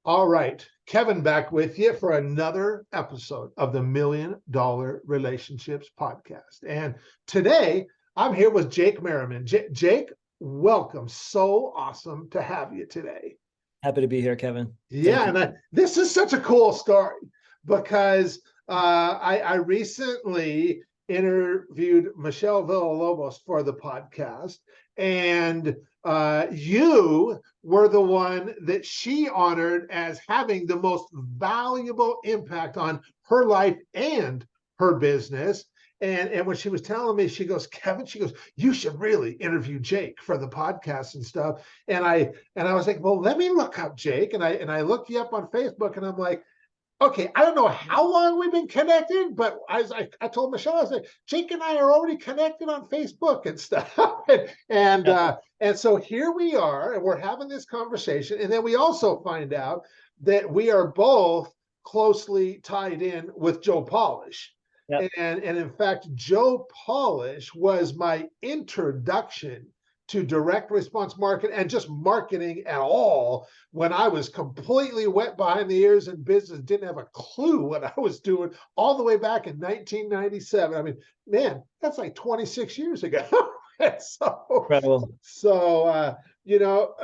All right, Kevin back with you for another episode of the Million Dollar Relationships Podcast. And today I'm here with Jake Merriman. Jake, welcome. So awesome to have you today. Happy to be here, Kevin. Yeah, Thank you. and this is such a cool story because I recently interviewed Michelle Villalobos for the podcast, and you were the one that she honored as having the most valuable impact on her life and her business. And when she was telling me, she goes, Kevin, she goes, you should really interview Jake for the podcast and stuff. And I was like, well, let me look up Jake. And I looked you up on Facebook, and I'm like, okay, I don't know how long we've been connected, but I told Michelle, I was like, Jake and I are already connected on Facebook and stuff. And so here we are, and we're having this conversation. And then we also find out that we are both closely tied in with Joe Polish. Yep. And in fact, Joe Polish was my introduction to direct response marketing and just marketing at all when I was completely wet behind the ears in business, didn't have a clue what I was doing all the way back in 1997. I mean, man, that's like 26 years ago. Incredible. I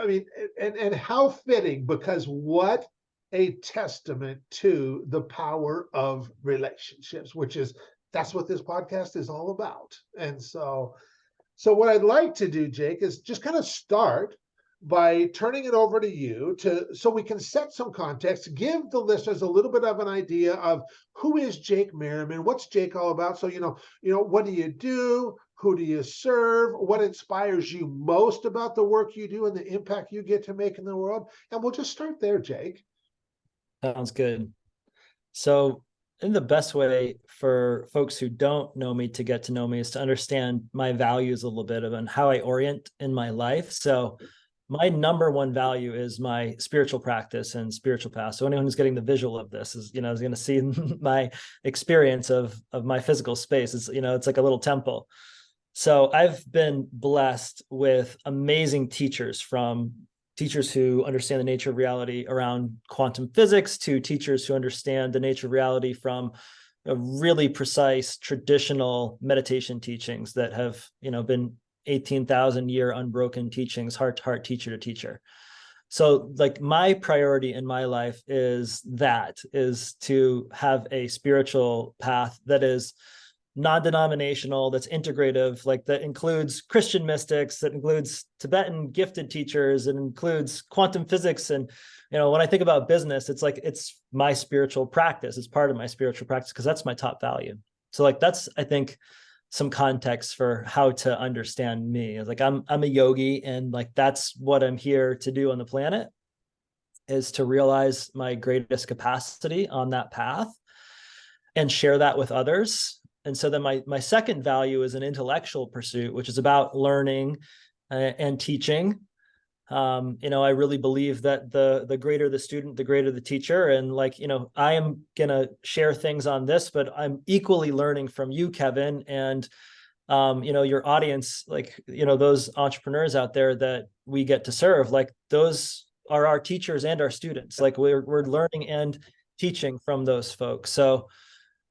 mean, and how fitting, because what a testament to the power of relationships, that's what this podcast is all about. And so what I'd like to do, Jake, is just kind of start by turning it over to you so we can set some context, give the listeners a little bit of an idea of who is Jake Merriman, what's Jake all about. So, what do you do? Who do you serve? What inspires you most about the work you do and the impact you get to make in the world? And we'll just start there, Jake. Sounds good. So I think the best way for folks who don't know me to get to know me is to understand my values a little bit and how I orient in my life. So my number one value is my spiritual practice and spiritual path. So anyone who's getting the visual of this is going to see my experience of my physical space. It's like a little temple. So I've been blessed with amazing teachers, from teachers who understand the nature of reality around quantum physics to teachers who understand the nature of reality from a really precise traditional meditation teachings that have, been 18,000 year unbroken teachings, heart to heart, teacher to teacher. So like my priority in my life is to have a spiritual path that is non-denominational, that's integrative, like that includes Christian mystics, that includes Tibetan gifted teachers, it includes quantum physics. And, when I think about business, it's my spiritual practice. It's part of my spiritual practice because that's my top value. So like, that's, I think, some context for how to understand me. It's like, I'm a yogi, and like, that's what I'm here to do on the planet, is to realize my greatest capacity on that path and share that with others. And so then my second value is an intellectual pursuit, which is about learning and teaching. I really believe that the greater the student, the greater the teacher. And I am going to share things on this, but I'm equally learning from you, Kevin, and, your audience, those entrepreneurs out there that we get to serve, like those are our teachers and our students. Like we're learning and teaching from those folks. So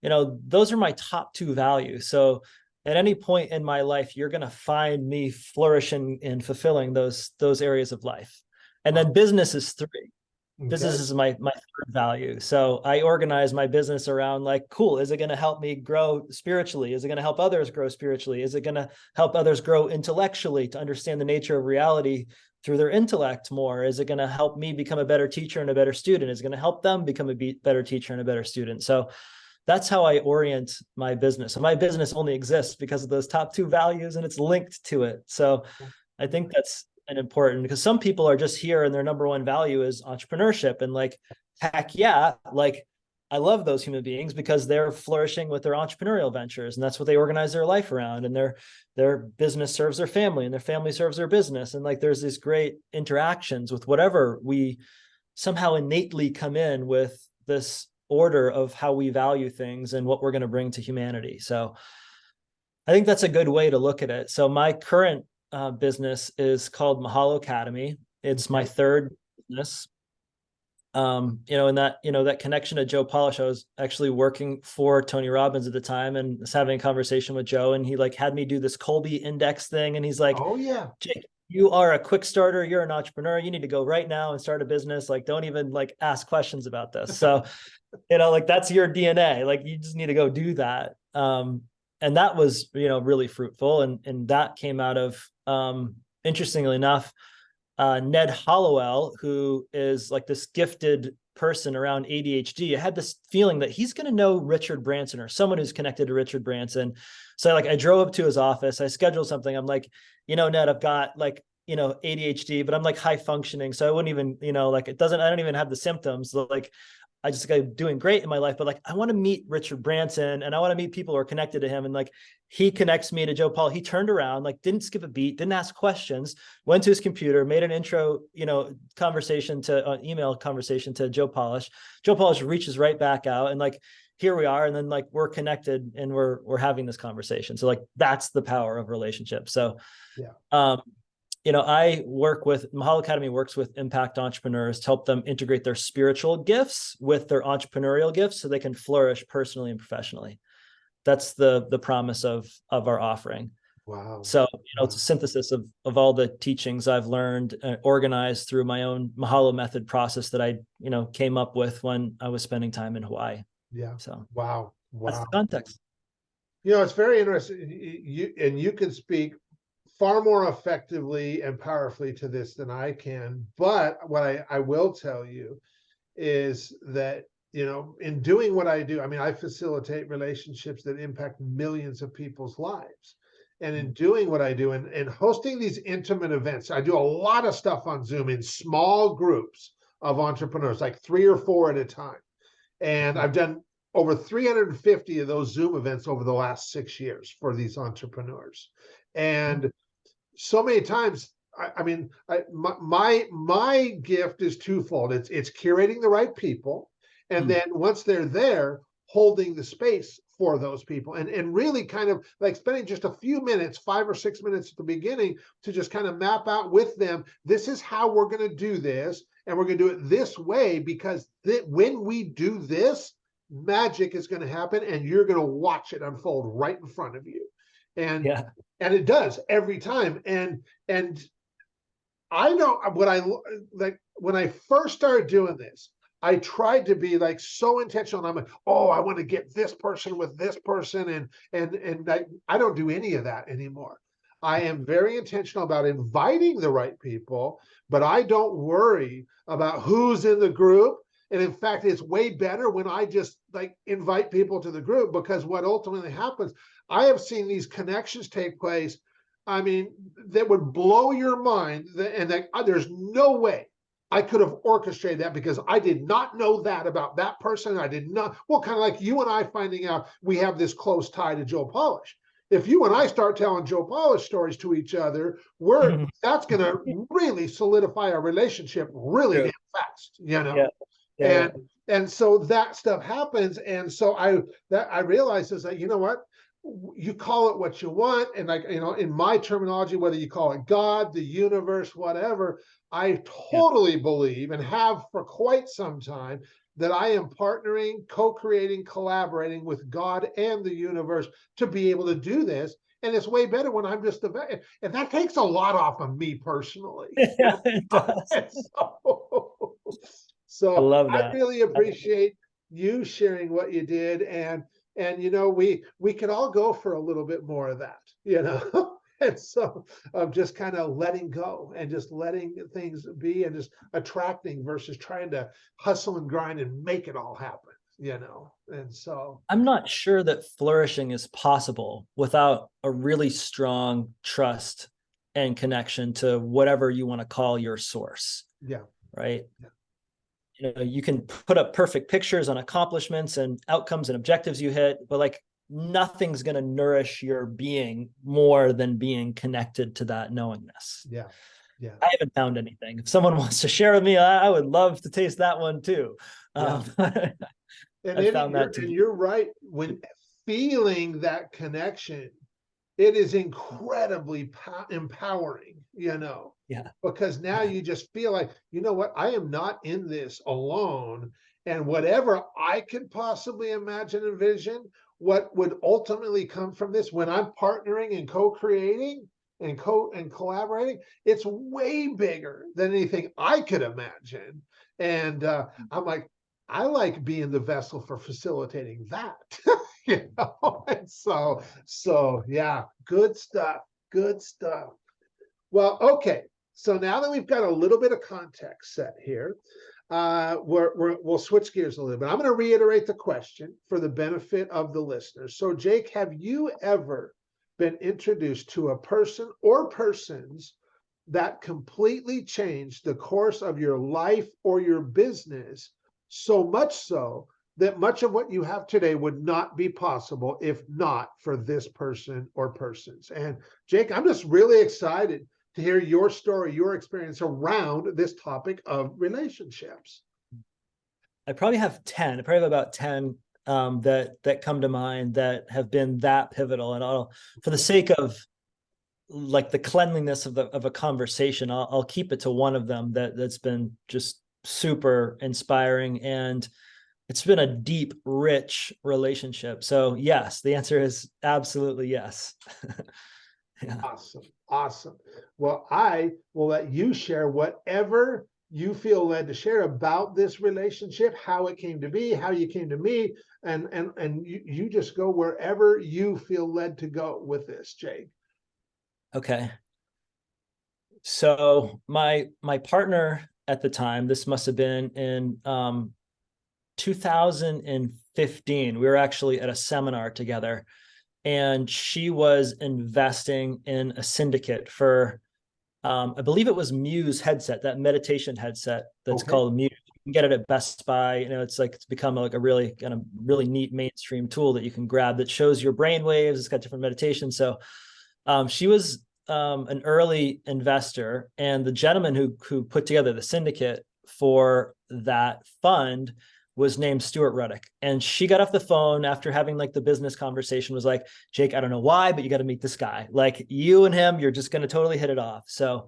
those are my top two values. So at any point in my life, you're going to find me flourishing and fulfilling those areas of life. And then business is three. Okay. Business is my third value. So I organize my business around cool, is it going to help me grow spiritually? Is it going to help others grow spiritually? Is it going to help others grow intellectually, to understand the nature of reality through their intellect more? Is it going to help me become a better teacher and a better student? Is it going to help them become a better teacher and a better student? So that's how I orient my business. And my business only exists because of those top two values, and it's linked to it. So I think that's an important, because some people are just here and their number one value is entrepreneurship. And heck yeah, I love those human beings because they're flourishing with their entrepreneurial ventures, and that's what they organize their life around. And their business serves their family, and their family serves their business. And there's these great interactions with whatever we somehow innately come in with, this order of how we value things and what we're going to bring to humanity. So I think that's a good way to look at it. So my current business is called Mahalo Academy. It's my third business. In that connection to Joe Polish, I was actually working for Tony Robbins at the time and was having a conversation with Joe, and he like had me do this Colby index thing. And he's like, Oh yeah. Jake, you are a quick starter. You're an entrepreneur. You need to go right now and start a business. Like, don't even like ask questions about this. So, like that's your DNA. Like you just need to go do that. And that was, really fruitful. And that came out of, interestingly enough, Ned Hollowell, who is like this gifted person around ADHD. I had this feeling that he's going to know Richard Branson or someone who's connected to Richard Branson. So like I drove up to his office, I scheduled something. I'm like, Ned, I've got like, ADHD, but I'm like high functioning. So I wouldn't even, I don't even have the symptoms. So like I just like doing great in my life, but like I want to meet Richard Branson and I want to meet people who are connected to him. And like he connects me to Joe Paul. He turned around, like didn't skip a beat, didn't ask questions, went to his computer, made an intro, conversation to email conversation to Joe Polish. Joe Polish reaches right back out and like here we are. And then like we're connected and we're having this conversation. So like that's the power of relationships. So yeah. I work with Mahalo Academy works with impact entrepreneurs to help them integrate their spiritual gifts with their entrepreneurial gifts so they can flourish personally and professionally. That's the promise of our offering. Wow. So, it's a synthesis of all the teachings I've learned, organized through my own Mahalo method process that I, came up with when I was spending time in Hawaii. Yeah. So Wow. that's the context. It's very interesting. You can speak far more effectively and powerfully to this than I can. But what I will tell you is that, in doing what I do, I mean, I facilitate relationships that impact millions of people's lives. And in doing what I do and hosting these intimate events, I do a lot of stuff on Zoom in small groups of entrepreneurs, like 3 or 4 at a time. And I've done over 350 of those Zoom events over the last 6 years for these entrepreneurs. And so many times, my gift is twofold. It's curating the right people, and then once they're there, holding the space for those people, and really kind of like spending just a few minutes, 5 or 6 minutes at the beginning, to just kind of map out with them. This is how we're going to do this, and we're going to do it this way because when we do this, magic is going to happen, and you're going to watch it unfold right in front of you. And it does every time. And I know what I like when I first started doing this, I tried to be like so intentional. I'm like, oh, I want to get this person with this person, and I don't do any of that anymore. I am very intentional about inviting the right people, but I don't worry about who's in the group. And in fact, it's way better when I just like invite people to the group, because what ultimately happens, I have seen these connections take place. I mean, that would blow your mind. And there's no way I could have orchestrated that, because I did not know that about that person. I did not. Well, kind of like you and I finding out we have this close tie to Joe Polish. If you and I start telling Joe Polish stories to each other, that's going to really solidify our relationship really damn fast, And so that stuff happens. And so I realized is that, you know what, you call it what you want. And like, in my terminology, whether you call it God, the universe, whatever, I totally believe, and have for quite some time, that I am partnering, co-creating, collaborating with God and the universe to be able to do this. And it's way better when I'm just and that takes a lot off of me personally. Yeah, it does. So I love that. I really appreciate you sharing what you did, and we could all go for a little bit more of that, and so of just kind of letting go and just letting things be, and just attracting versus trying to hustle and grind and make it all happen, and so I'm not sure that flourishing is possible without a really strong trust and connection to whatever you want to call your source. Yeah. Right. Yeah. You can put up perfect pictures on accomplishments and outcomes and objectives you hit, but like nothing's going to nourish your being more than being connected to that knowingness. Yeah. Yeah. I haven't found anything. If someone wants to share with me, I would love to taste that one too. Yeah. I found that too. And you're right. When feeling that connection it is incredibly empowering, Yeah. because now Yeah. you just feel like, you know what, I am not in this alone. And whatever I could possibly imagine and envision, what would ultimately come from this when I'm partnering and co-creating and collaborating, it's way bigger than anything I could imagine. And I'm like, I like being the vessel for facilitating that. And so yeah, good stuff. Good stuff. Well, okay. So now that we've got a little bit of context set here, we'll switch gears a little bit. I'm going to reiterate the question for the benefit of the listeners. So, Jake, have you ever been introduced to a person or persons that completely changed the course of your life or your business, so much so that much of what you have today would not be possible if not for this person or persons? And Jake, I'm just really excited to hear your story, your experience around this topic of relationships. I probably have 10. I probably have about 10 that come to mind that have been that pivotal. And I'll, for the sake of like the cleanliness of a conversation, I'll keep it to one of them that's been just super inspiring, and it's been a deep, rich relationship. So yes, the answer is absolutely yes. Yeah. Awesome. Awesome. Well, I will let you share whatever you feel led to share about this relationship, how it came to be, how you came to me, and you just go wherever you feel led to go with this, Jake. Okay. So my partner at the time, this must have been in 2015. We were actually at a seminar together, and she was investing in a syndicate for I believe it was Muse headset, that meditation headset that's called Muse. You can get it at Best Buy. It's become like a really kind of really neat mainstream tool that you can grab that shows your brain waves. It's got different meditations. So she was an early investor, and the gentleman who put together the syndicate for that fund was named Stuart Ruddick. And she got off the phone after having like the business conversation, was like, Jake, I don't know why, but you got to meet this guy. Like, you and him, you're just going to totally hit it off. So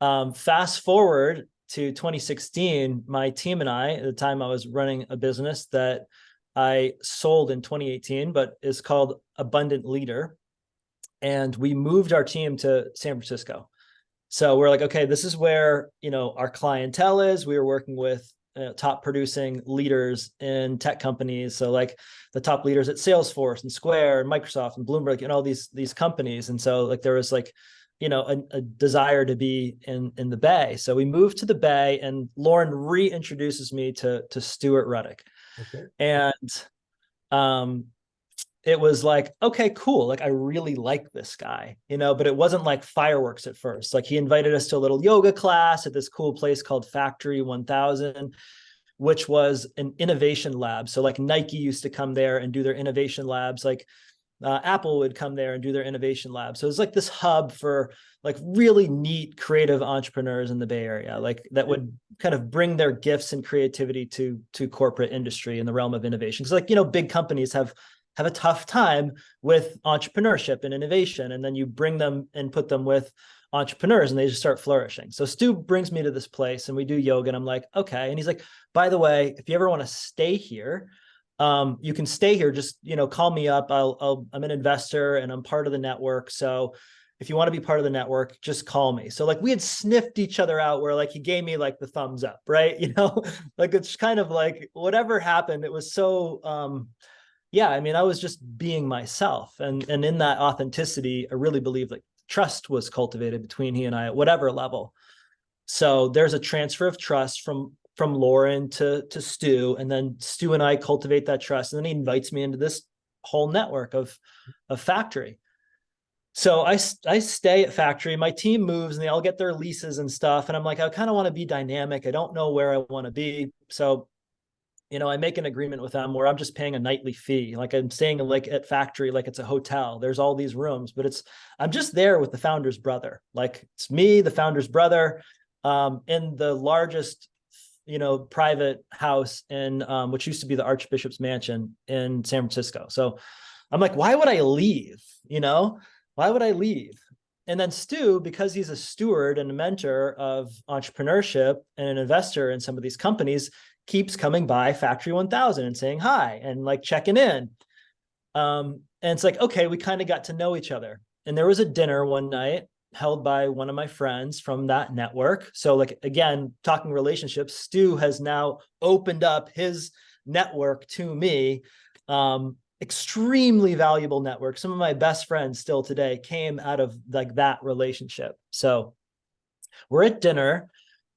fast forward to 2016, my team and I, at the time I was running a business that I sold in 2018, but is called Abundant Leader. And we moved our team to San Francisco. So we're like, okay, this is where, our clientele is. We were working with top producing leaders in tech companies. So like the top leaders at Salesforce and Square and Microsoft and Bloomberg and all these companies. And so like there was like, a desire to be in the Bay. So we moved to the Bay, and Lauren reintroduces me to Stuart Ruddick. Okay. And it was like, okay, cool. Like, I really like this guy, but it wasn't like fireworks at first. Like, he invited us to a little yoga class at this cool place called Factory 1000, which was an innovation lab. So like Nike used to come there and do their innovation labs. Like Apple would come there and do their innovation lab. So it's like this hub for like really neat, creative entrepreneurs in the Bay Area, like that would kind of bring their gifts and creativity to corporate industry in the realm of innovation. Because like, big companies have a tough time with entrepreneurship and innovation. And then you bring them and put them with entrepreneurs and they just start flourishing. So Stu brings me to this place and we do yoga, and I'm like, okay. And he's like, by the way, if you ever want to stay here, you can stay here. Just, call me up. I'm an investor and I'm part of the network. So if you want to be part of the network, just call me. So like we had sniffed each other out where like he gave me like the thumbs up, right? Like it's kind of like whatever happened, it was so, yeah, I mean, I was just being myself. And in that authenticity, I really believe like trust was cultivated between he and I at whatever level. So there's a transfer of trust from Lauren to Stu, and then Stu and I cultivate that trust. And then he invites me into this whole network of Factory. So I stay at Factory. My team moves and they all get their leases and stuff. And I'm like, I kind of want to be dynamic. I don't know where I want to be. So I make an agreement with them where I'm just paying a nightly fee. Like I'm staying like at Factory, like it's a hotel. There's all these rooms, but I'm just there with the founder's brother. Like it's me, the founder's brother, in the largest, private house in, which used to be the Archbishop's Mansion in San Francisco. So I'm like, why would I leave? why would I leave? And then Stu, because he's a steward and a mentor of entrepreneurship and an investor in some of these companies, keeps coming by Factory 1000 and saying hi and like checking in. And it's like, okay, we kind of got to know each other. And there was a dinner one night held by one of my friends from that network. So like, again, talking relationships, Stu has now opened up his network to me. Extremely valuable network. Some of my best friends still today came out of like that relationship. So we're at dinner,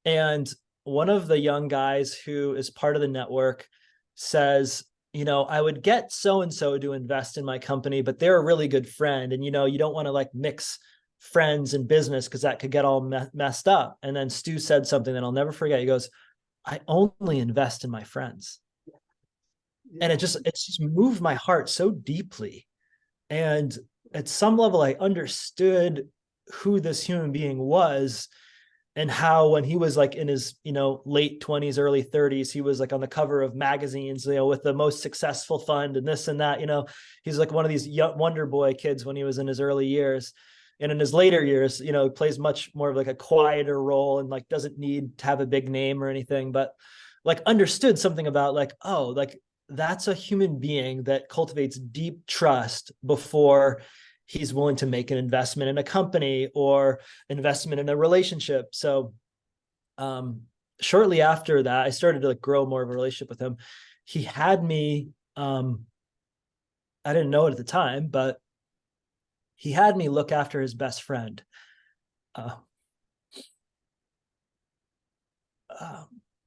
and one of the young guys who is part of the network says, I would get so-and-so to invest in my company, but they're a really good friend. And, you don't want to like mix friends and business because that could get all messed up. And then Stu said something that I'll never forget. He goes, I only invest in my friends. And it's just moved my heart so deeply. And at some level, I understood who this human being was, and how when he was like in his, late 20s, early 30s, he was like on the cover of magazines, with the most successful fund and this and that, he's like one of these young Wonder Boy kids when he was in his early years. And in his later years, he plays much more of like a quieter role and like doesn't need to have a big name or anything, but like understood something about like, oh, like that's a human being that cultivates deep trust before he's willing to make an investment in a company or investment in a relationship. So shortly after that, I started to like grow more of a relationship with him. He had me, I didn't know it at the time, but he had me look after his best friend.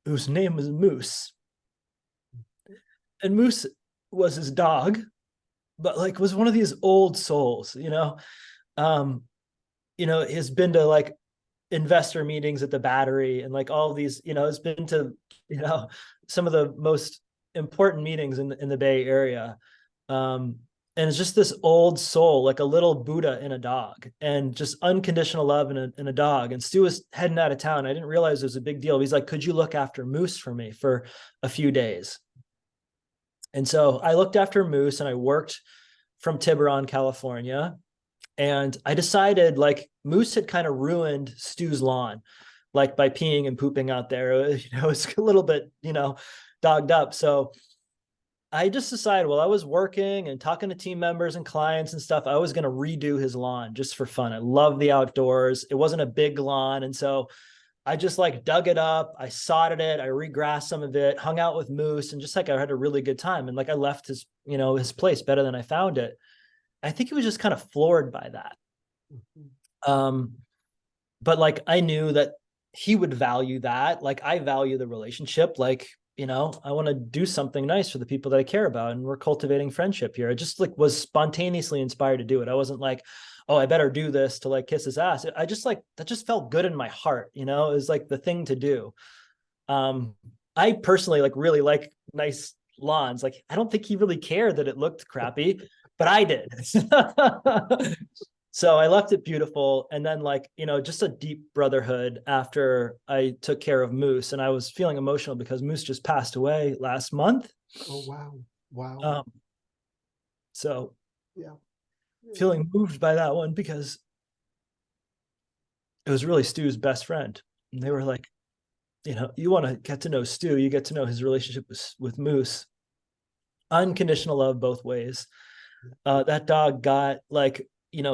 Whose name was Moose. And Moose was his dog, but like was one of these old souls, has been to like investor meetings at the Battery and like all of these, has been to, some of the most important meetings in the Bay Area. And it's just this old soul, like a little Buddha in a dog, and just unconditional love in a dog. And Stu was heading out of town. I didn't realize it was a big deal. He's like, could you look after Moose for me for a few days? And so I looked after Moose and I worked from Tiburon, California. And I decided like Moose had kind of ruined Stu's lawn, like by peeing and pooping out there. It's a little bit, dogged up. So I just decided while I was working and talking to team members and clients and stuff, I was going to redo his lawn just for fun. I love the outdoors. It wasn't a big lawn. And so I just like dug it up. I sodded it. I regrassed some of it, hung out with Moose, and just like I had a really good time. And like I left his, his place better than I found it. I think he was just kind of floored by that. But like I knew that he would value that. Like I value the relationship. Like, I want to do something nice for the people that I care about. And we're cultivating friendship here. I just like was spontaneously inspired to do it. I wasn't like, oh, I better do this to like kiss his ass. I just like, that just felt good in my heart. It was like the thing to do. I personally like really like nice lawns. Like, I don't think he really cared that it looked crappy, but I did. So I left it beautiful. And then like, just a deep brotherhood after I took care of Moose. And I was feeling emotional because Moose just passed away last month. Oh, wow. Wow. So yeah. Feeling moved by that one because it was really Stu's best friend. And they were like, you want to get to know Stu, you get to know his relationship with Moose. Unconditional love both ways. That dog got like,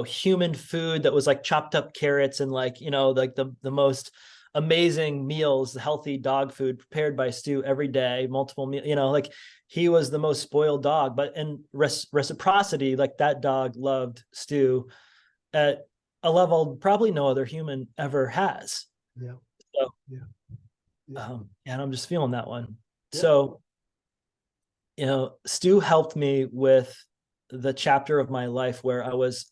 human food that was like chopped up carrots and like, like the most amazing meals, healthy dog food prepared by Stu every day, multiple meals, like he was the most spoiled dog. But in reciprocity, like that dog loved Stu at a level probably no other human ever has. Yeah. So, and I'm just feeling that one. Yeah. So, Stu helped me with the chapter of my life where I was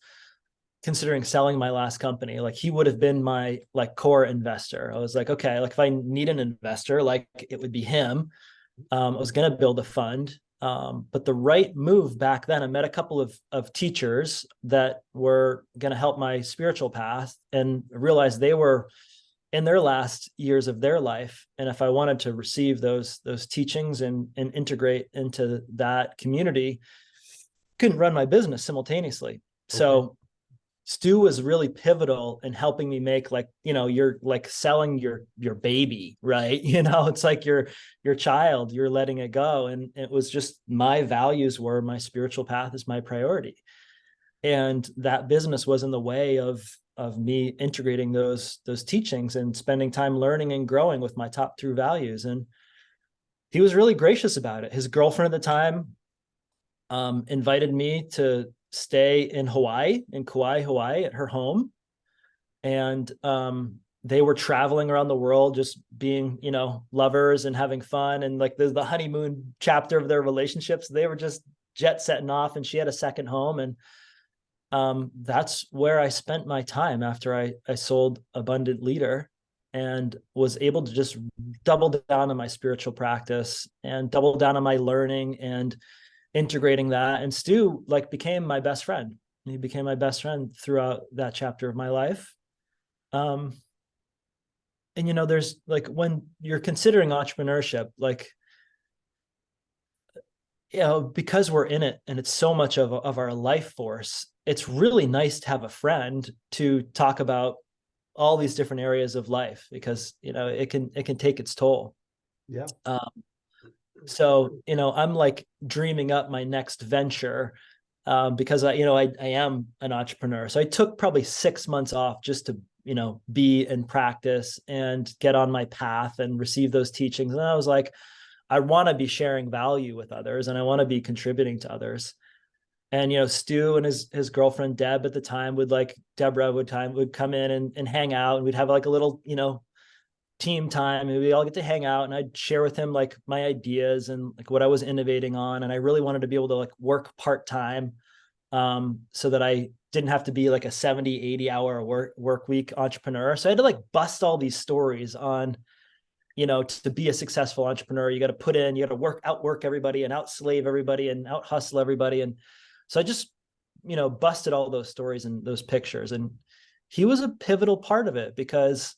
considering selling my last company. Like he would have been my like core investor. I was like, okay, like if I need an investor, like it would be him. I was going to build a fund. But the right move back then, I met a couple of teachers that were going to help my spiritual path and realized they were in their last years of their life. And if I wanted to receive those teachings and integrate into that community, couldn't run my business simultaneously. Okay. So Stu was really pivotal in helping me make, like, you're like selling your baby, right? It's like your child, you're letting it go. And it was just, my values were, my spiritual path is my priority. And that business was in the way of me integrating those teachings and spending time learning and growing with my top true values. And he was really gracious about it. His girlfriend at the time invited me to stay in Kauai, Hawaii, at her home. And they were traveling around the world, just being, lovers and having fun. And like the honeymoon chapter of their relationships, they were just jet setting off, and she had a second home. And that's where I spent my time after I sold Abundant Leader, and was able to just double down on my spiritual practice and double down on my learning and integrating that. And Stu like became my best friend. He became my best friend throughout that chapter of my life. And there's like, when you're considering entrepreneurship, like, because we're in it and it's so much of our life force, it's really nice to have a friend to talk about all these different areas of life, because it can take its toll. Yeah. So I'm like dreaming up my next venture, because I am an entrepreneur. So I took probably 6 months off just to be in practice and get on my path and receive those teachings. And I was like, I want to be sharing value with others, and I want to be contributing to others. And Stu and his girlfriend Deborah would come in and hang out, and we'd have like a little team time, and we all get to hang out, and I'd share with him like my ideas and like what I was innovating on. And I really wanted to be able to like work part-time, so that I didn't have to be like a 70-80 hour work week entrepreneur. So I had to like bust all these stories on, to be a successful entrepreneur, you got to put in, you got to outwork everybody and outslave everybody and out hustle everybody. And so I just, busted all those stories and those pictures. And he was a pivotal part of it, because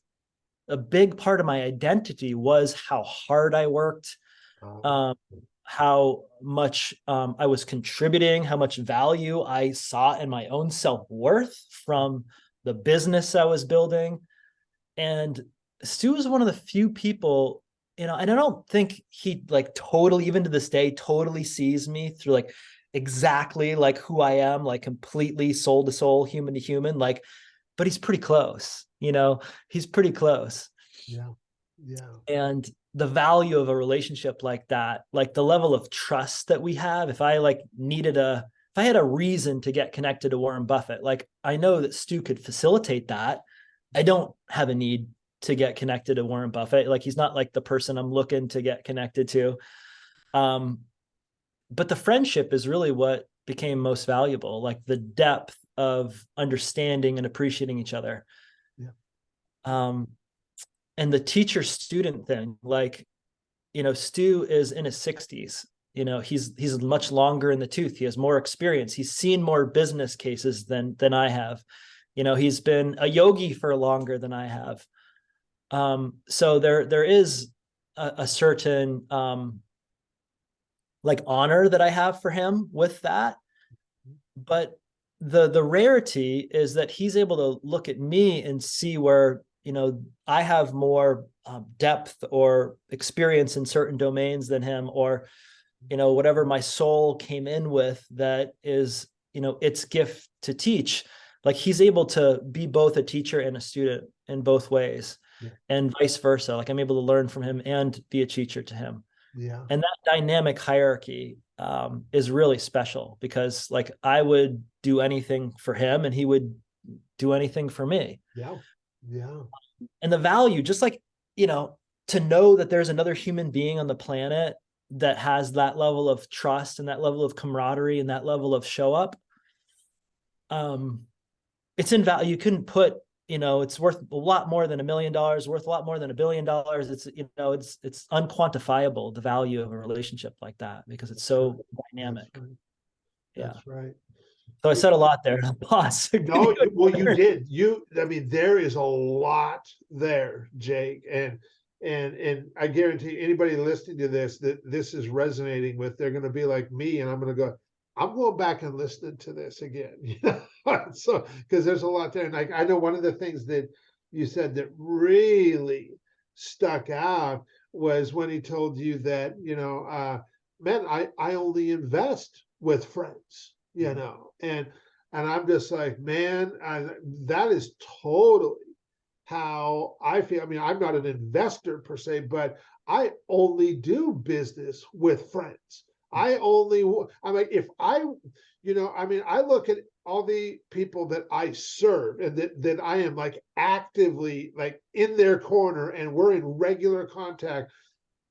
a big part of my identity was how hard I worked, how much I was contributing, how much value I saw in my own self-worth from the business I was building. And Stu is one of the few people, and I don't think he like totally, even to this day, totally sees me through like exactly like who I am, like completely soul to soul, human to human, like, but he's pretty close, he's pretty close. Yeah. Yeah. And the value of a relationship like that, like the level of trust that we have, if I had a reason to get connected to Warren Buffett, like I know that Stu could facilitate that. I don't have a need to get connected to Warren Buffett. Like he's not like the person I'm looking to get connected to. But the friendship is really what became most valuable, like the depth of understanding and appreciating each other. Yeah. And the teacher student thing, like, Stu is in his 60s. He's much longer in the tooth. He has more experience. He's seen more business cases than I have. He's been a yogi for longer than I have. So there is a certain like honor that I have for him with that. But the rarity is that he's able to look at me and see where, I have more depth or experience in certain domains than him, or, whatever my soul came in with that is, its gift to teach. Like he's able to be both a teacher and a student in both ways, and vice versa. Like I'm able to learn from him and be a teacher to him. Yeah. And that dynamic hierarchy is really special, because like I would do anything for him and he would do anything for me. Yeah. Yeah. And the value, just like, to know that there's another human being on the planet that has that level of trust and that level of camaraderie and that level of show up. It's in value. You couldn't put, it's worth a lot more than $1 million, worth a lot more than $1 billion. It's, it's unquantifiable, the value of a relationship like that, because it's so dynamic. That's right. Yeah. That's right. So I said a lot there. Pause. No, well, you did. There is a lot there, Jake, and I guarantee anybody listening to this that this is resonating with, they're going to be like me, and I'm going to go, I'm going back and listening to this again. So because there's a lot there. And like I know one of the things that you said that really stuck out was when he told you that, man, I only invest with friends, and I'm just like, man, that is totally how I feel. I mean, I'm not an investor per se, but I only do business with friends. I'm like, if I mean, I look at all the people that I serve and that I am like actively like in their corner and we're in regular contact.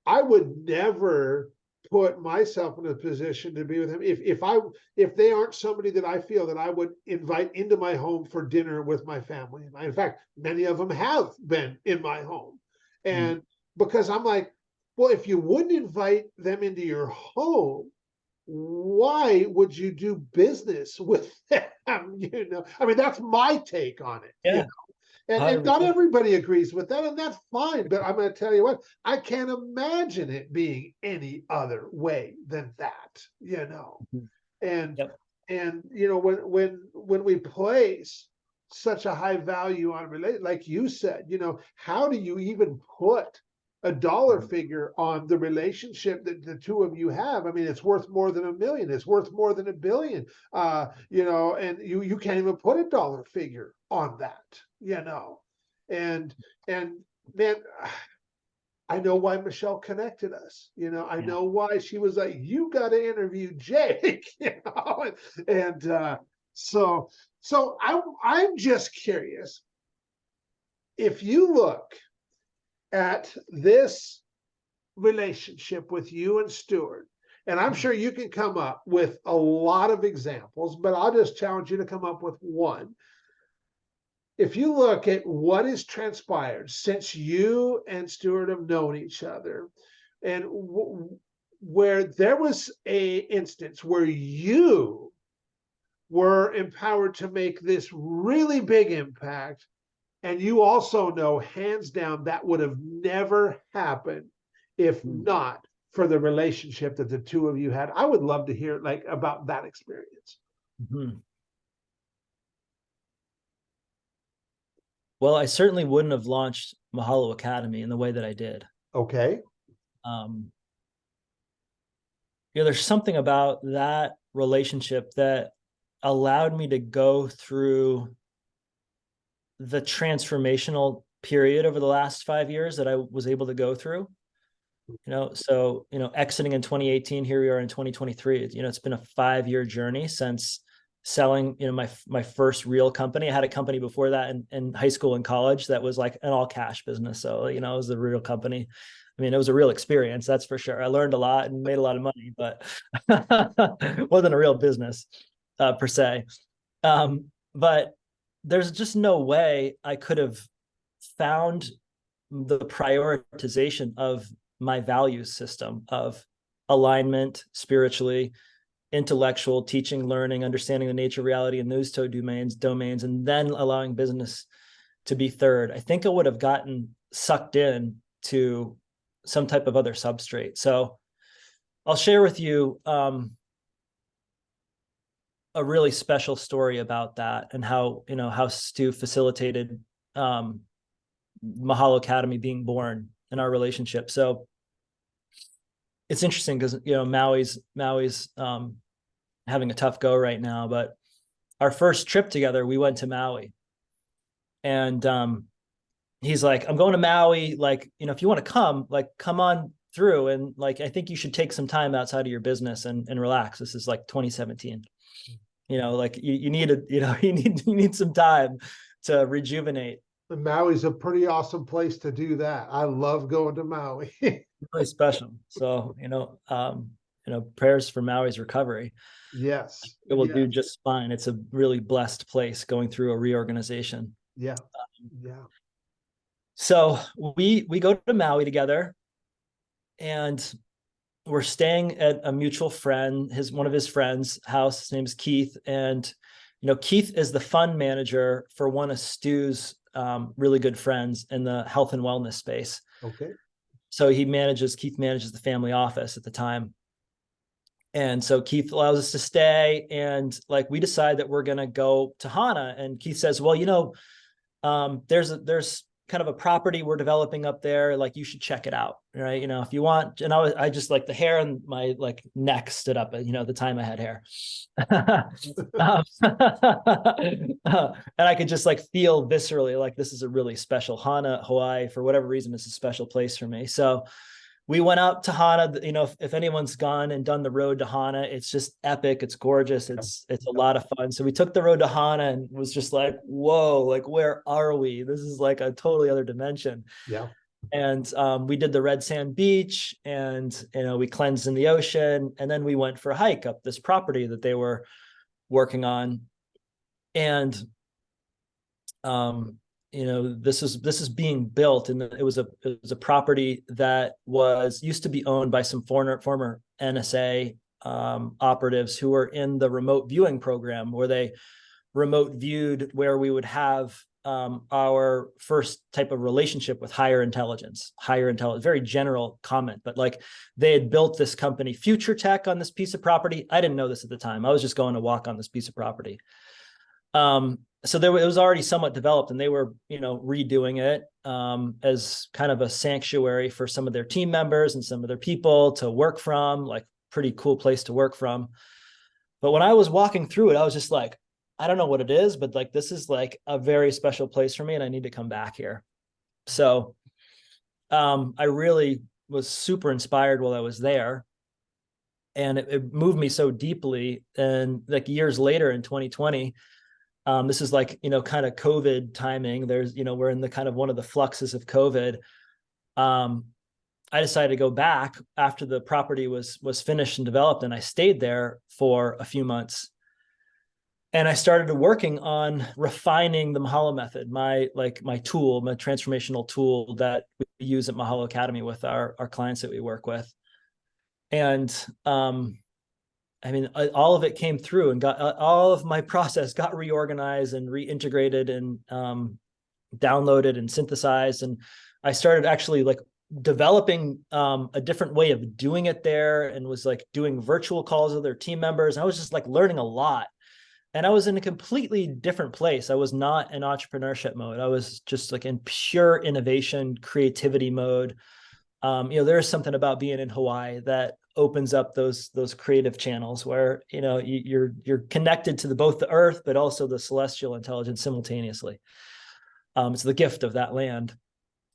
I would never put myself in a position to be with him if they aren't somebody that I feel that I would invite into my home for dinner with my family. In fact, many of them have been in my home. And because I'm like, well, if you wouldn't invite them into your home, why would you do business with them? I mean, that's my take on it. Yeah. And not everybody agrees with that, and that's fine. But I'm going to tell you what, I can't imagine it being any other way than that, And Yep. and when we place such a high value on relate, like you said, how do you even put a dollar figure on the relationship that the two of you have? I mean, it's worth more than $1 million. It's worth more than $1 billion. And you can't even put a dollar figure on that. And man, I know why Michelle connected us. I know why she was like, you got to interview Jake. So I'm just curious if you look at this relationship with you and Stuart, and I'm sure you can come up with a lot of examples, but I'll just challenge you to come up with one. If you look at what has transpired since you and Stuart have known each other, and where there was a instance where you were empowered to make this really big impact, and you also know hands down that would have never happened if not for the relationship that the two of you had. I would love to hear like about that experience. Well, I certainly wouldn't have launched Mahalo Academy in the way that I did. Okay. There's something about that relationship that allowed me to go through the transformational period over the last 5 years that I was able to go through. So exiting in 2018, here we are in 2023. It's been a 5-year journey since selling my first real company. I had a company before that in high school and college that was like an all cash business, so it was a real company. I mean, it was a real experience, that's for sure. I learned a lot and made a lot of money, but it wasn't a real business per se. But there's just no way I could have found the prioritization of my value system of alignment spiritually, intellectual, teaching, learning, understanding the nature of reality in those two domains, and then allowing business to be third. I think I would have gotten sucked in to some type of other substrate. So I'll share with you a really special story about that and how Stu facilitated Mahalo Academy being born in our relationship. So it's interesting because Maui's having a tough go right now, but our first trip together, we went to Maui, and he's like, I'm going to Maui, like, if you want to come, like, come on through, and like, I think you should take some time outside of your business and relax. This is like 2017. Like you need some time to rejuvenate. Maui's a pretty awesome place to do that. I love going to Maui. Really special. So, prayers for Maui's recovery. Yes. It will do just fine. It's a really blessed place going through a reorganization. Yeah. So we go to Maui together, and we're staying at a mutual friend, one of his friends' house. His name's Keith. And, Keith is the fund manager for one of Stu's really good friends in the health and wellness space. Okay. So Keith manages the family office at the time. And so Keith allows us to stay, and like we decide that we're going to go to Hana. And Keith says, well, there's kind of a property we're developing up there. Like, you should check it out, right? If you want. And I just, like, the hair on my like neck stood up, the time I had hair. And I could just like feel viscerally like this is a really special Hana, Hawaii, for whatever reason, it's a special place for me. So we went out to Hana. If anyone's gone and done the road to Hana, it's just epic. It's gorgeous. It's a lot of fun. So we took the road to Hana and was just like, whoa, like, where are we? This is like a totally other dimension. Yeah. And we did the red sand beach, and we cleansed in the ocean, and then we went for a hike up this property that they were working on. And this is being built, and it was a property that used to be owned by some former NSA operatives who were in the remote viewing program, where they remote viewed where we would have our first type of relationship with higher intelligence, very general comment, but like they had built this company Future Tech on this piece of property. I didn't know this at the time. I was just going to walk on this piece of property. So it was already somewhat developed, and they were, redoing it as kind of a sanctuary for some of their team members and some of their people to work from, like pretty cool place to work from. But when I was walking through it, I was just like, I don't know what it is, but like, this is like a very special place for me, and I need to come back here. So I really was super inspired while I was there. And it moved me so deeply. And like years later in 2020, this is like, kind of COVID timing. There's, we're in the kind of one of the fluxes of COVID. I decided to go back after the property was finished and developed, and I stayed there for a few months. And I started working on refining the Mahalo method, my tool, my transformational tool that we use at Mahalo Academy with our clients that we work with. And all of it came through, and got all of my process got reorganized and reintegrated and downloaded and synthesized. And I started actually like developing a different way of doing it there, and was like doing virtual calls with their team members. And I was just like learning a lot. And I was in a completely different place. I was not in entrepreneurship mode. I was just like in pure innovation, creativity mode. There is something about being in Hawaii that opens up those creative channels where you're connected to both the earth but also the celestial intelligence simultaneously. It's the gift of that land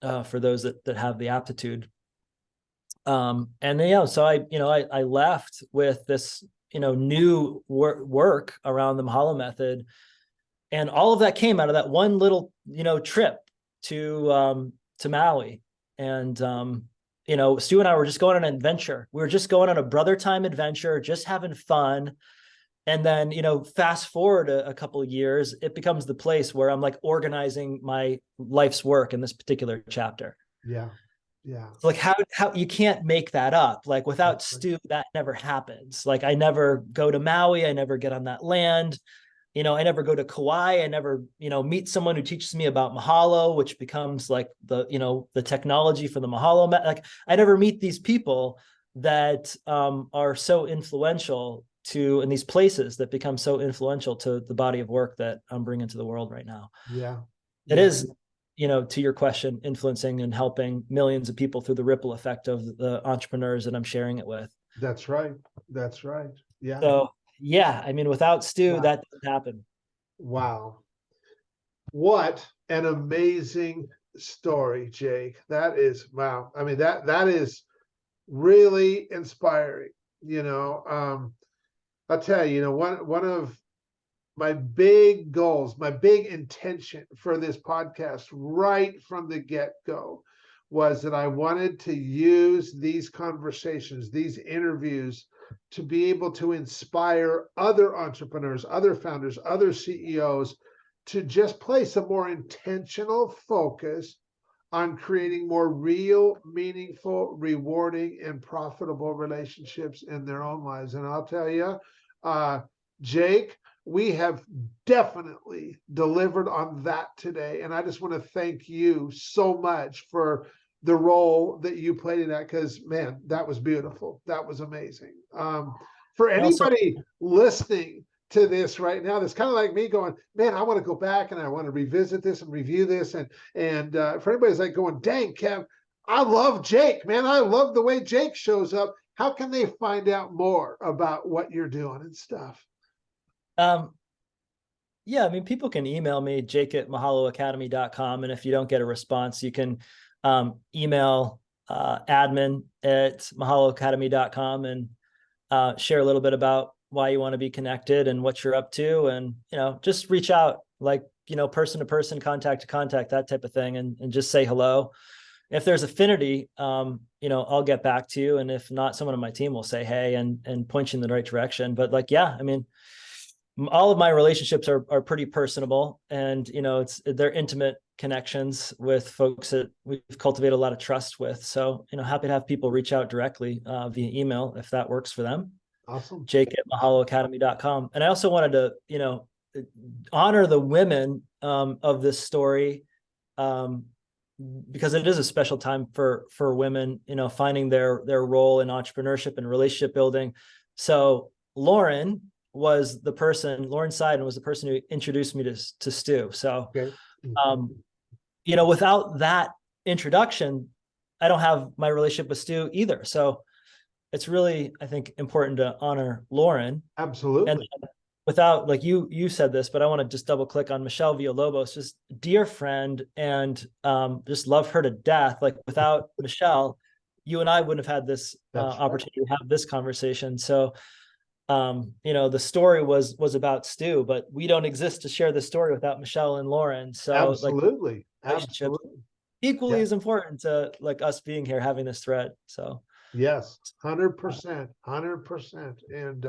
for those that have the aptitude. So I left with this new work around the Mahalo method, and all of that came out of that one little trip to Maui. And Stu and I were just going on an adventure. We were just going on a brother time adventure, just having fun. And then, fast forward a couple of years, it becomes the place where I'm like organizing my life's work in this particular chapter. Yeah. Yeah. Like how you can't make that up. Like without Stu, that never happens. Like I never go to Maui. I never get on that land. I never go to Kauai. I never, meet someone who teaches me about Mahalo, which becomes like the technology for the Mahalo. Like I never meet these people that are so influential in these places that become so influential to the body of work that I'm bringing to the world right now. Yeah. It is, to your question, influencing and helping millions of people through the ripple effect of the entrepreneurs that I'm sharing it with. That's right. That's right. Yeah. So yeah, without Stu, that doesn't happen. Wow. What an amazing story, Jake. That is, wow. That is really inspiring. I'll tell you, one of my big goals, my big intention for this podcast right from the get-go was that I wanted to use these conversations, these interviews, to be able to inspire other entrepreneurs, other founders, other CEOs to just place a more intentional focus on creating more real, meaningful, rewarding, and profitable relationships in their own lives. And I'll tell you, Jake, we have definitely delivered on that today. And I just want to thank you so much for the role that you played in that, because, man, that was beautiful. That was amazing. for And also, anybody listening to this right now, that's kind of like me going, man, I want to go back and I want to revisit this and review this. And for anybody's like going, dang, Kev, I love Jake, man. I love the way Jake shows up. How can they find out more about what you're doing and stuff? yeah, I mean, people can email me, jake@mahaloacademy.com. And if you don't get a response, you can email admin@mahaloacademy.com and share a little bit about why you want to be connected and what you're up to. And, just reach out, like, person to person, contact to contact, that type of thing. And just say hello. If there's affinity, I'll get back to you. And if not, someone on my team will say, hey, and point you in the right direction. But like, yeah, I mean, all of my relationships are pretty personable, and they're intimate connections with folks that we've cultivated a lot of trust with. So happy to have people reach out directly via email if that works for them. Awesome. Jake@mahaloacademy.com. And I also wanted to honor the women of this story, because it is a special time for women, finding their role in entrepreneurship and relationship building. So Lauren Seiden was the person who introduced me to Stu. So, Okay. Without that introduction, I don't have my relationship with Stu either. So it's really, I think, important to honor Lauren. Absolutely. And without, like you said this, but I want to just double click on Michelle Villalobos, just dear friend, and just love her to death. Like, without Michelle, you and I wouldn't have had this opportunity to have this conversation. So, the story was about Stu, but we don't exist to share the story without Michelle and Lauren. So absolutely, absolutely, equally as important to like us being here, having this thread. So yes, 100%. And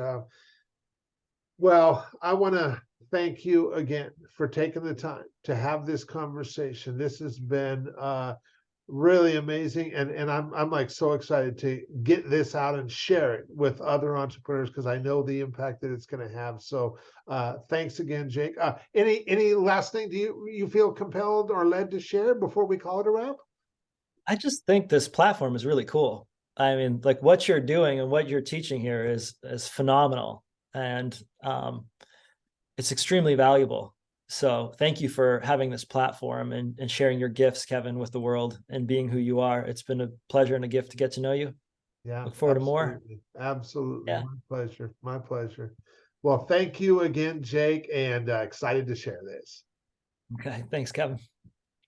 well, I want to thank you again for taking the time to have this conversation. This has been really amazing, and I'm like so excited to get this out and share it with other entrepreneurs, because I know the impact that it's going to have. So thanks again, Jake. Any last thing do you feel compelled or led to share before we call it a wrap? I just think this platform is really cool. I mean, like, what you're doing and what you're teaching here is phenomenal, and it's extremely valuable. So thank you for having this platform and sharing your gifts, Kevin, with the world, and being who you are. It's been a pleasure and a gift to get to know you. Yeah, Look forward to more. Absolutely. Yeah. My pleasure. Well, thank you again, Jake, and excited to share this. Okay. Thanks, Kevin.